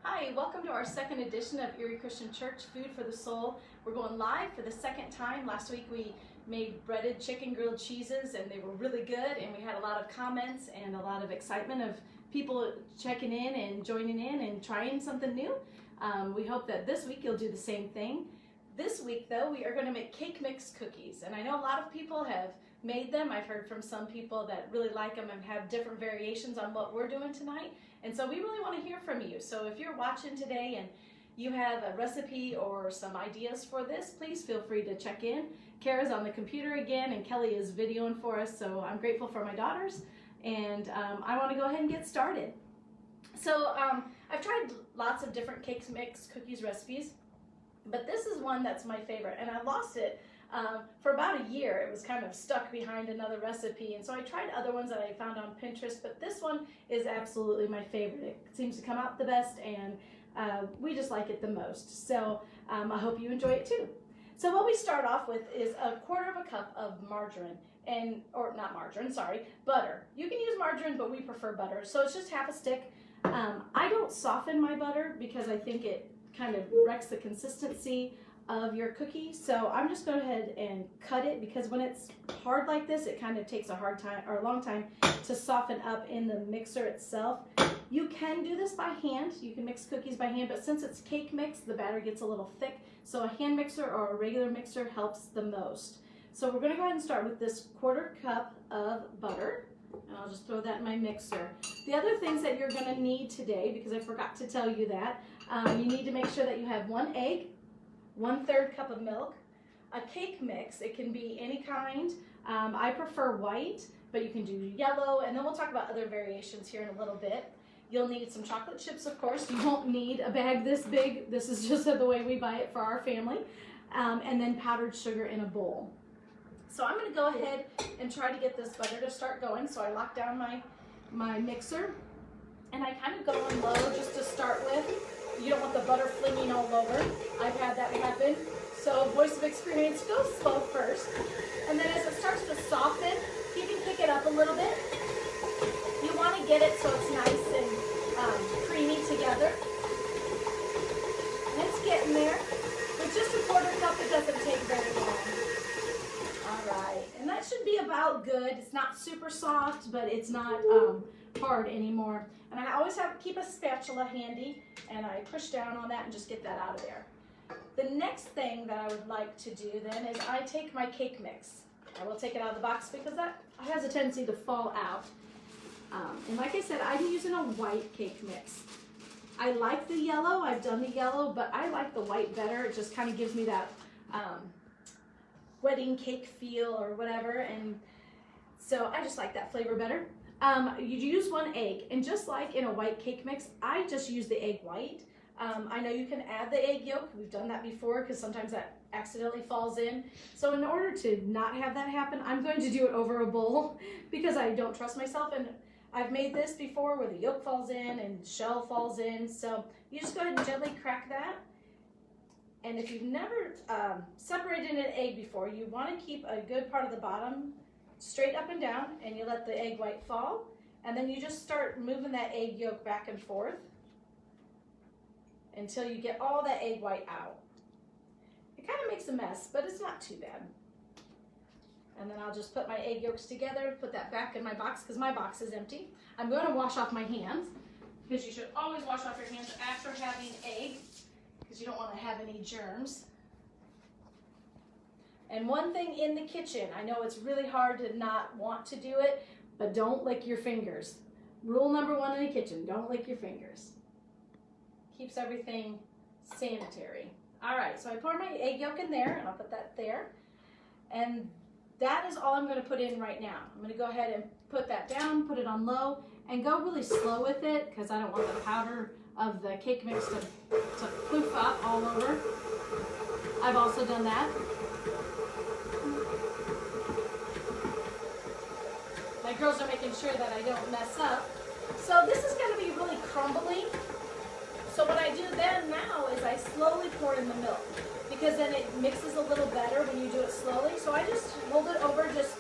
Hi, welcome to our second edition of Erie Christian Church, Food for the Soul. We're going live for the second time. Last week we made breaded chicken grilled cheeses and they were really good, and we had a lot of comments and a lot of excitement of people checking in and joining in and trying something new. We hope that this week you'll do the same thing. This week though, we are going to make cake mix cookies, and I know a lot of people have made them. I've heard from some people that really like them and have different variations on what we're doing tonight. And so we really want to hear from you. So if you're watching today and you have a recipe or some ideas for this, please feel free to check in. Kara's on the computer again and Kelly is videoing for us, so I'm grateful for my daughters. And I want to go ahead and get started. So I've tried lots of different cake mix cookies recipes, but this is one that's my favorite, and I lost it for about a year. It was kind of stuck behind another recipe, and so I tried other ones that I found on Pinterest, but this one is absolutely my favorite. It seems to come out the best, and we just like it the most. So I hope you enjoy it too. So what we start off with is 1/4 cup of margarine, or not margarine, sorry, butter. You can use margarine, but we prefer butter, so it's just half a stick. I don't soften my butter because I think it kind of wrecks the consistency of your cookie, so I'm just going ahead and cut it, because when it's hard like this, it kind of takes a long time to soften up in the mixer itself. You can do this by hand, you can mix cookies by hand, but since it's cake mix, the batter gets a little thick, so a hand mixer or a regular mixer helps the most. So we're going to go ahead and start with this 1/4 cup of butter, and I'll just throw that in my mixer. The other things that you're going to need today, because I forgot to tell you that, you need to make sure that you have 1 egg, 1/3 cup of milk, a cake mix. It can be any kind. I prefer white, but you can do yellow, and then we'll talk about other variations here in a little bit. You'll need some chocolate chips, of course. You won't need a bag this big. This is just the way we buy it for our family. And then powdered sugar in a bowl. So I'm going to go ahead and try to get this butter to start going. So I lock down my mixer, and I kind of go on low just to start with. You don't want the butter flinging all over. I've had that happen. So voice of experience, go slow first. And then as it starts to soften, you can pick it up a little bit. You want to get it so it's nice and creamy together. And it's getting there. With just a 1/4 cup, it doesn't take very long. All right, and that should be about good. It's not super soft, but it's not hard anymore. And I always keep a spatula handy, and I push down on that and just get that out of there. The next thing that I would like to do then is I take my cake mix. I will take it out of the box because that has a tendency to fall out. And like I said, I'm using a white cake mix. I like the yellow. I've done the yellow, but I like the white better. It just kind of gives me that wedding cake feel or whatever, and so I just like that flavor better. You use 1 egg, and just like in a white cake mix, I just use the egg white. I know you can add the egg yolk. We've done that before because sometimes that accidentally falls in. So in order to not have that happen, I'm going to do it over a bowl because I don't trust myself, and I've made this before where the yolk falls in and shell falls in. So you just go ahead and gently crack that. And if you've never separated an egg before, you want to keep a good part of the bottom straight up and down, and you let the egg white fall, and then you just start moving that egg yolk back and forth until you get all that egg white out. It kind of makes a mess, but it's not too bad. And then I'll just put my egg yolks together, put that back in my box because my box is empty. I'm going to wash off my hands, because you should always wash off your hands after having egg, because you don't want to have any germs. And one thing in the kitchen, I know it's really hard to not want to do it, but don't lick your fingers. Rule number 1 in the kitchen, don't lick your fingers. Keeps everything sanitary. All right, so I pour my egg yolk in there, and I'll put that there. And that is all I'm going to put in right now. I'm going to go ahead and put that down, put it on low, and go really slow with it, because I don't want the powder of the cake mix to poof up all over. I've also done that. My girls are making sure that I don't mess up. So this is going to be really crumbly. So what I do then now is I slowly pour in the milk, because then it mixes a little better when you do it slowly. So I just hold it over just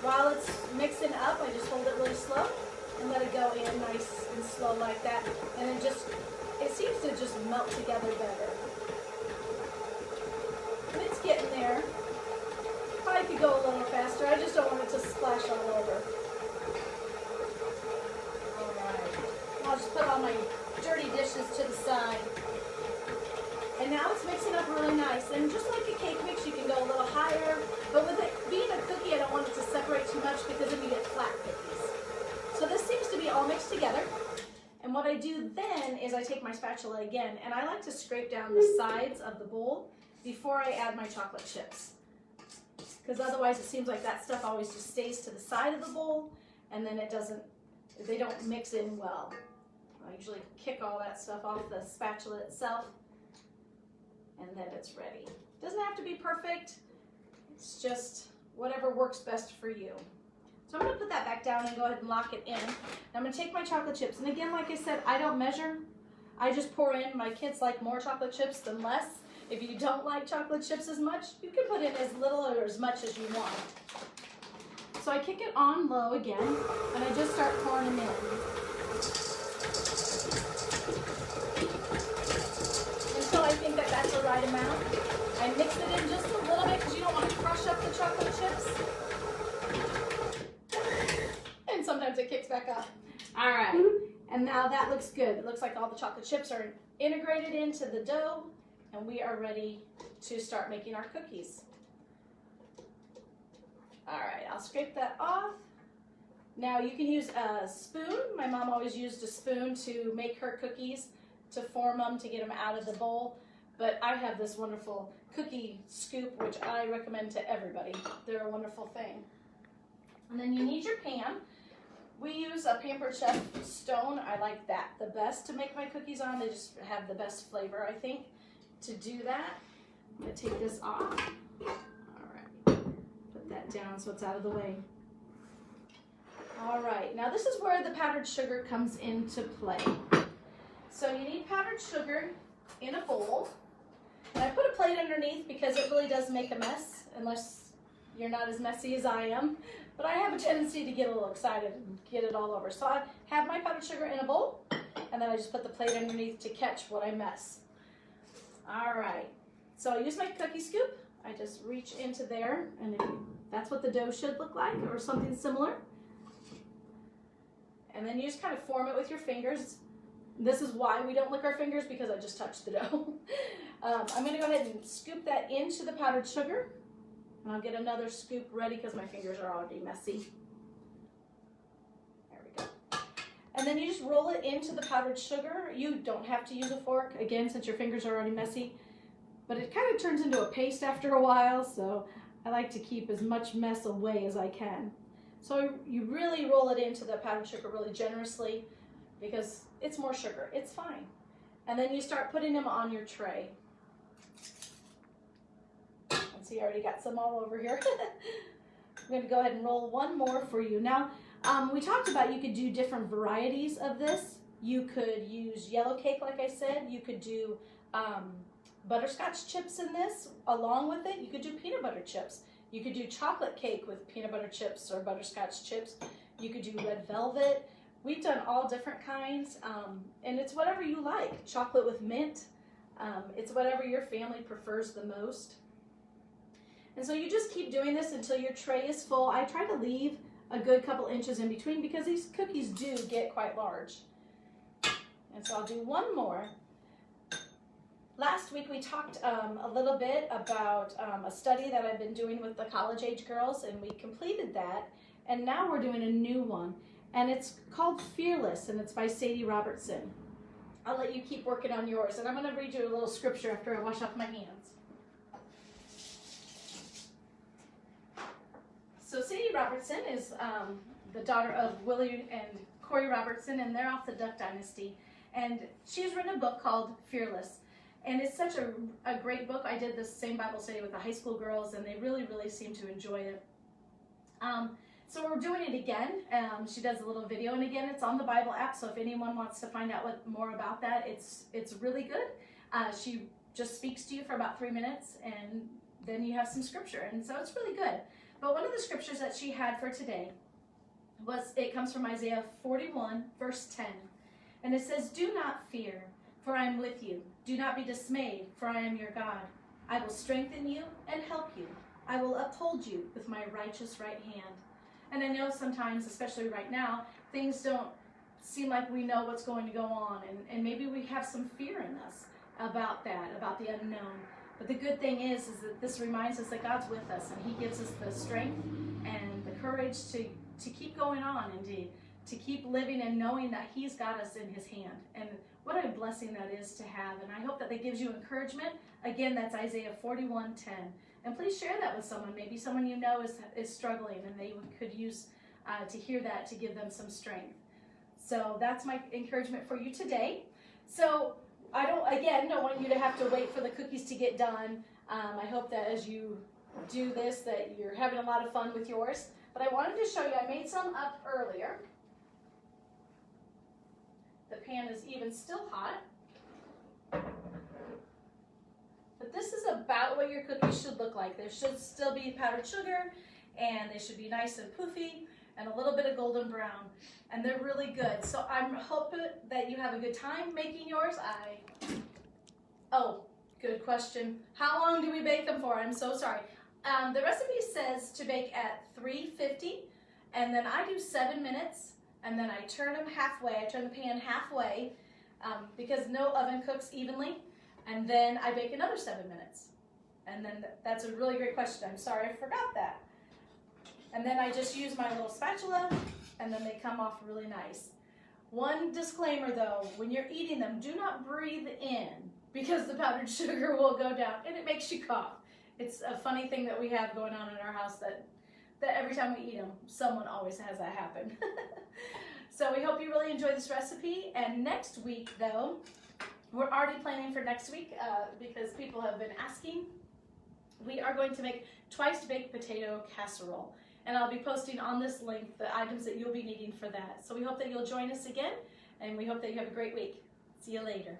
while it's mixing up. I just hold it really slow. and let it go in nice and slow like that. And then it seems to just melt together better. And it's getting there. Probably could go a little faster. I just don't want it to splash all over. All right. I'll just put all my dirty dishes to the side. And now it's mixing up really nice. And just like a cake mix, you can go a little higher. But with it being a cookie, I don't want it to separate too much because then you get flat cookies. So this seems to be all mixed together. And what I do then is I take my spatula again, and I like to scrape down the sides of the bowl before I add my chocolate chips. Because otherwise it seems like that stuff always just stays to the side of the bowl, and then they don't mix in well. I usually kick all that stuff off the spatula itself, and then it's ready. Doesn't have to be perfect. It's just whatever works best for you. So I'm going to put that back down and go ahead and lock it in. And I'm going to take my chocolate chips. And again, like I said, I don't measure. I just pour in. My kids like more chocolate chips than less. If you don't like chocolate chips as much, you can put in as little or as much as you want. So I kick it on low again, and I just start pouring them in. Until I think that that's the right amount. I mix it in just a little bit because you don't want to crush up the chocolate chips. And sometimes it kicks back up. All right, and now that looks good. It looks like all the chocolate chips are integrated into the dough, and we are ready to start making our cookies. All right, I'll scrape that off. Now you can use a spoon. My mom always used a spoon to make her cookies, to form them, to get them out of the bowl. But I have this wonderful cookie scoop, which I recommend to everybody. They're a wonderful thing. And then you need your pan. We use a Pampered Chef stone. I like that the best to make my cookies on. They just have the best flavor, I think, to do that. I'm going to take this off. All right. Put that down so it's out of the way. All right. Now this is where the powdered sugar comes into play. So you need powdered sugar in a bowl. And I put a plate underneath because it really does make a mess, unless you're not as messy as I am. But I have a tendency to get a little excited and get it all over. So I have my powdered sugar in a bowl, and then I just put the plate underneath to catch what I mess. All right. So I use my cookie scoop. I just reach into there, and that's what the dough should look like, or something similar. And then you just kind of form it with your fingers. This is why we don't lick our fingers, because I just touched the dough. I'm going to go ahead and scoop that into the powdered sugar. And I'll get another scoop ready because my fingers are already messy. There we go. And then you just roll it into the powdered sugar. You don't have to use a fork, again, since your fingers are already messy. But it kind of turns into a paste after a while, so I like to keep as much mess away as I can. So you really roll it into the powdered sugar really generously because it's more sugar. It's fine. And then you start putting them on your tray. See, I already got some all over here. I'm going to go ahead and roll one more for you. Now, we talked about you could do different varieties of this. You could use yellow cake, like I said. You could do butterscotch chips in this along with it. You could do peanut butter chips. You could do chocolate cake with peanut butter chips or butterscotch chips. You could do red velvet. We've done all different kinds, and it's whatever you like. Chocolate with mint. It's whatever your family prefers the most. And so you just keep doing this until your tray is full. I try to leave a good couple inches in between because these cookies do get quite large. And so I'll do one more. Last week we talked a little bit about a study that I've been doing with the college age girls, and we completed that. And now we're doing a new one, and it's called Fearless, and it's by Sadie Robertson. I'll let you keep working on yours, and I'm going to read you a little scripture after I wash off my hands. So Sadie Robertson is the daughter of Willie and Corey Robertson, and they're off the Duck Dynasty. And she's written a book called Fearless. And it's such a great book. I did this same Bible study with the high school girls, and they really, really seem to enjoy it. So we're doing it again. She does a little video, and again, it's on the Bible app, so if anyone wants to find out more about that, it's really good. She just speaks to you for about 3 minutes, and then you have some scripture, and so it's really good. But one of the scriptures that she had for today It comes from Isaiah 41, verse 10. And it says, "Do not fear, for I am with you. Do not be dismayed, for I am your God. I will strengthen you and help you. I will uphold you with my righteous right hand." And I know sometimes, especially right now, things don't seem like we know what's going to go on. And maybe we have some fear in us about that, about the unknown. But the good thing is that this reminds us that God's with us, and He gives us the strength and the courage to keep going on and to keep living and knowing that He's got us in His hand. And what a blessing that is to have. And I hope that gives you encouragement. Again, that's Isaiah 41:10. And please share that with someone. Maybe someone you know is struggling and they could use to hear that to give them some strength. So that's my encouragement for you today. So I don't want you to have to wait for the cookies to get done. I hope that as you do this that you're having a lot of fun with yours. But I wanted to show you, I made some up earlier. The pan is even still hot. But this is about what your cookies should look like. There should still be powdered sugar, and they should be nice and poofy, and a little bit of golden brown. And they're really good. So I'm hoping that you have a good time making yours. Oh, good question. How long do we bake them for? I'm so sorry. The recipe says to bake at 350, and then I do 7 minutes, and then I turn them halfway. I turn the pan halfway because no oven cooks evenly, and then I bake another 7 minutes. And then that's a really great question. I'm sorry I forgot that. And then I just use my little spatula, and then they come off really nice. One disclaimer though, when you're eating them, do not breathe in because the powdered sugar will go down and it makes you cough. It's a funny thing that we have going on in our house that every time we eat them, someone always has that happen. So we hope you really enjoy this recipe. And next week though, we're already planning for next week because people have been asking. We are going to make twice baked potato casserole. And I'll be posting on this link the items that you'll be needing for that. So we hope that you'll join us again, and we hope that you have a great week. See you later.